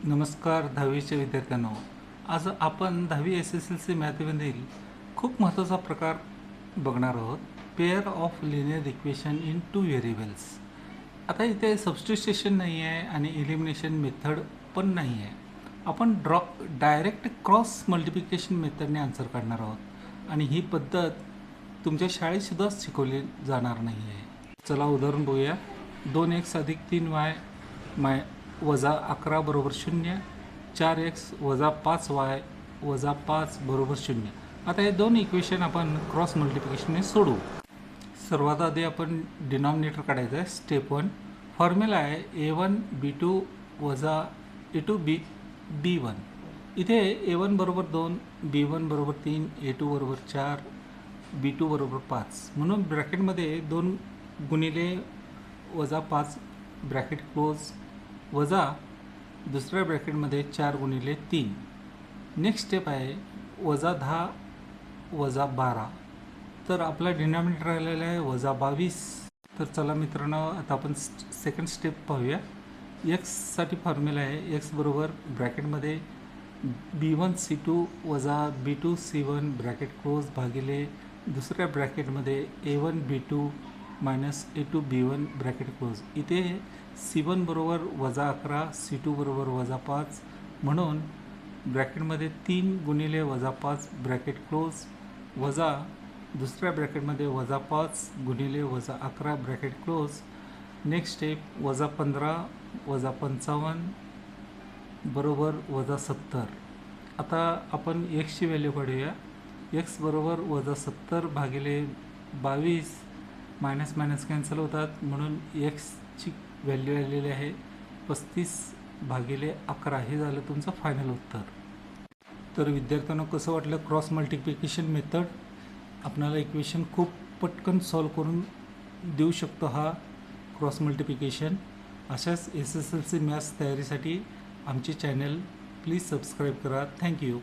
नमस्कार 10वीच्या विद्यार्थ्यांनो. आज आपण 10वी SSLC मॅथमधील खूप महत्त्वाचा प्रकार बघणार आहोत. Pair of linear equation in two variables. आता इथे सबस्टिट्यूशन नाही आहे आणि एलिमिनेशन मेथड पण नाही आहे. आपण डायरेक्ट क्रॉस मल्टिप्लिकेशन मेथडने आन्सर काढणार आहोत आणि ही पद्धत तुमच्या शाळेतसुद्धा शिकवली जाणार नाही आहे. चला उदाहरण बघूया. 2x अधिक 3y वजा 11 बरोबर 0, 4x वजा 5y वजा 5 बरोबर 0. आता हे दोन इक्वेशन आपण क्रॉस मल्टिप्लिकेशनने सोडवू. सर्वात आधी आपण डिनॉमिनेटर काढायचं आहे. स्टेप 1 फॉर्म्युला आहे a1 b2 वजा a2 b1. इथे a1 बरोबर 2, b1 बरोबर 3, a2 बरोबर 4, b2 बरोबर 5. म्हणून ब्रॅकेटमध्ये 2 गुणिले वजा 5 ब्रॅकेट क्लोज वजा दुसऱ्या ब्रॅकेटमध्ये 4 गुणिले 3. नेक्स्ट स्टेप आहे वजा 10 वजा 12. तर आपला डिनॉमिनेटर राहिलेला आहे वजा 22. तर चला मित्रांनो, आता आपण सेकंड स्टेप पाहूया. एक्ससाठी फॉर्म्युला आहे एक्स बरोबर ब्रॅकेटमध्ये b1 c2 वजा b2 c1 ब्रॅकेट क्लोज भागिले दुसऱ्या ब्रॅकेटमध्ये a1 b2 minus a2 b1 bracket close. इथे c1 बरोबर वजा 11, c2 बरोबर वजा 5. म्हणून ब्रॅकेटमध्ये 3 गुणिले वजा 5 ब्रॅकेट क्लोज वजा दुसऱ्या ब्रॅकेटमध्ये वजा 5 गुणिले वजा 11 ब्रॅकेट क्लोज. नेक्स्ट स्टेप वजा 15 वजा 55 बरोबर वजा 70. आता आपण एक्सची व्हॅल्यू काढूया. एक्स बरोबर वजा 70 भागिले 22. मायनस मायनस कॅन्सल होतात, म्हणून एक्सची व्हॅल्यू आलेली आहे 35 भागिले 11. हे झालं तुमचं फायनल उत्तर. तर विद्यार्थ्यांना कसं वाटलं क्रॉस मल्टिप्लिकेशन मेथड? आपल्याला इक्वेशन खूप पटकन सॉल्व करून देऊ शकतो हा क्रॉस मल्टिप्लिकेशन. अशाच SSLC मॅथ्स तयारीसाठी आमचे चॅनल प्लीज सबस्क्राईब करा. थँक्यू.